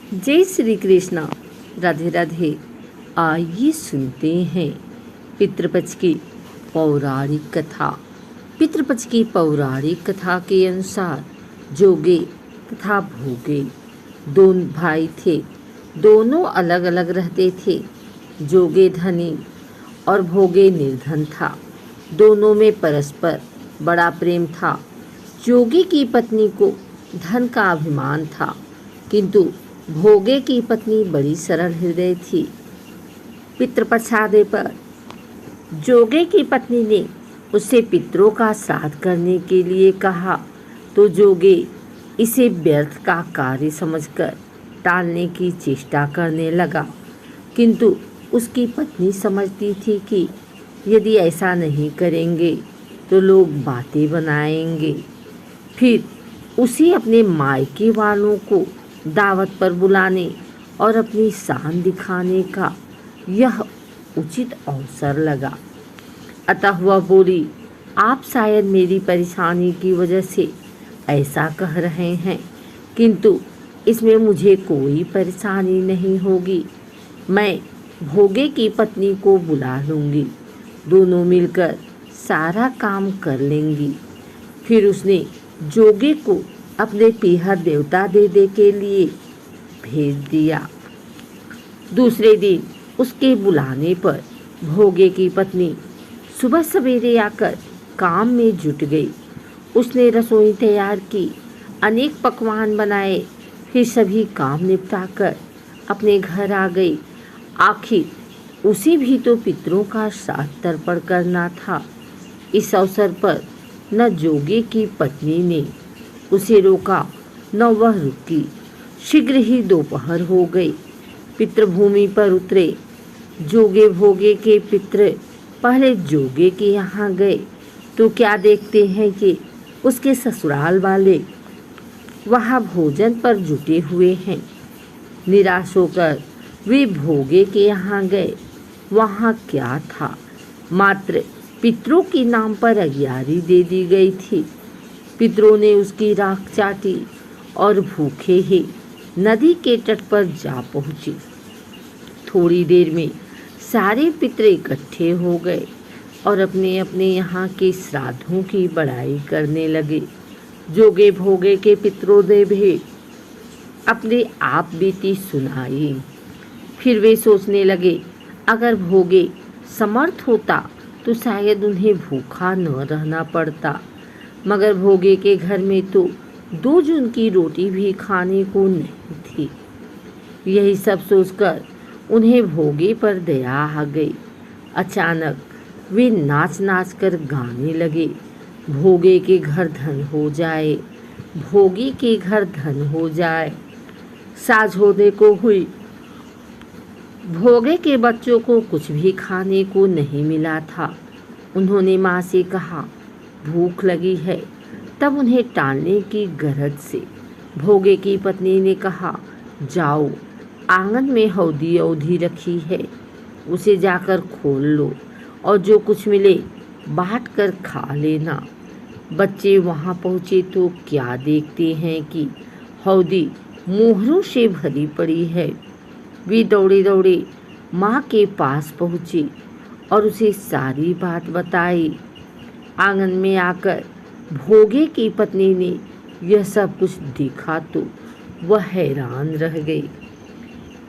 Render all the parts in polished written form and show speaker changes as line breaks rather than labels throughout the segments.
जय श्री कृष्ण। राधे राधे। आइए सुनते हैं पितृपक्ष की पौराणिक कथा। पितृपक्ष की पौराणिक कथा के अनुसार जोगे तथा भोगे दो भाई थे। दोनों अलग अलग रहते थे। जोगे धनी और भोगे निर्धन था। दोनों में परस्पर बड़ा प्रेम था। जोगे की पत्नी को धन का अभिमान था, किंतु भोगे की पत्नी बड़ी सरल हृदय थी। पितृपक्ष आने पर जोगे की पत्नी ने उससे पितरों का श्राद्ध करने के लिए कहा, तो जोगे इसे व्यर्थ का कार्य समझकर टालने की चेष्टा करने लगा। किंतु उसकी पत्नी समझती थी कि यदि ऐसा नहीं करेंगे तो लोग बातें बनाएंगे, फिर उसे अपने मायके वालों को दावत पर बुलाने और अपनी शान दिखाने का यह उचित अवसर लगा। अतः वह बोली, आप शायद मेरी परेशानी की वजह से ऐसा कह रहे हैं, किंतु इसमें मुझे कोई परेशानी नहीं होगी। मैं भोगे की पत्नी को बुला लूँगी, दोनों मिलकर सारा काम कर लेंगी। फिर उसने जोगे को अपने पीहर देवता दे के लिए भेज दिया। दूसरे दिन उसके बुलाने पर भोगे की पत्नी सुबह सवेरे आकर काम में जुट गई। उसने रसोई तैयार की, अनेक पकवान बनाए, फिर सभी काम निपटाकर अपने घर आ गई। आखिर उसे भी तो पितरों का श्राद्ध तर्पण करना था। इस अवसर पर न जोगे की पत्नी ने उसे रोका न वह रुकी। शीघ्र ही दोपहर हो गई। पितृभूमि पर उतरे। जोगे भोगे के पितर पहले जोगे के यहाँ गए तो क्या देखते हैं कि उसके ससुराल वाले वहाँ भोजन पर जुटे हुए हैं। निराश होकर वे भोगे के यहाँ गए। वहाँ क्या था, मात्र पितरों के नाम पर अगियारी दे दी गई थी। पितरों ने उसकी राख चाटी और भूखे ही नदी के तट पर जा पहुँचे। थोड़ी देर में सारे पितर इकट्ठे हो गए और अपने अपने यहाँ के श्राद्धों की बड़ाई करने लगे। जोगे भोगे के पितरों ने भी अपने आप बीती सुनाई। फिर वे सोचने लगे, अगर भोगे समर्थ होता तो शायद उन्हें भूखा न रहना पड़ता, मगर भोगे के घर में तो 2 जून की रोटी भी खाने को नहीं थी। यही सब सोचकर उन्हें भोगे पर दया आ गई। अचानक वे नाच नाच कर गाने लगे, भोगे के घर धन हो जाए, भोगी के घर धन हो जाए। साँझ होने को हुई। भोगे के बच्चों को कुछ भी खाने को नहीं मिला था। उन्होंने माँ से कहा, भूख लगी है। तब उन्हें टालने की गरज से भोगे की पत्नी ने कहा, जाओ, आंगन में हौदी औधी रखी है, उसे जाकर खोल लो और जो कुछ मिले बांट कर खा लेना। बच्चे वहाँ पहुँचे तो क्या देखते हैं कि हौदी मोहरों से भरी पड़ी है। वे दौड़े दौड़े माँ के पास पहुँचे और उसे सारी बात बताई। आंगन में आकर भोगे की पत्नी ने यह सब कुछ देखा तो वह हैरान रह गई।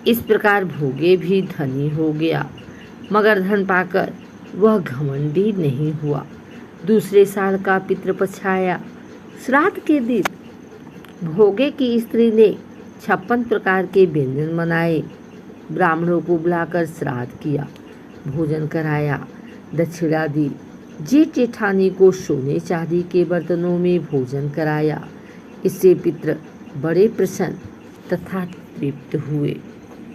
इस प्रकार भोगे भी धनी हो गया, मगर धन पाकर वह घमंडी नहीं हुआ। दूसरे साल का पितृपक्ष आया। श्राद्ध के दिन भोगे की स्त्री ने 56 प्रकार के व्यंजन बनाए। ब्राह्मणों को बुलाकर श्राद्ध किया, भोजन कराया, दक्षिणा दी। जेठ जेठानी को सोने चांदी के बर्तनों में भोजन कराया। इससे पितर बड़े प्रसन्न तथा तृप्त हुए।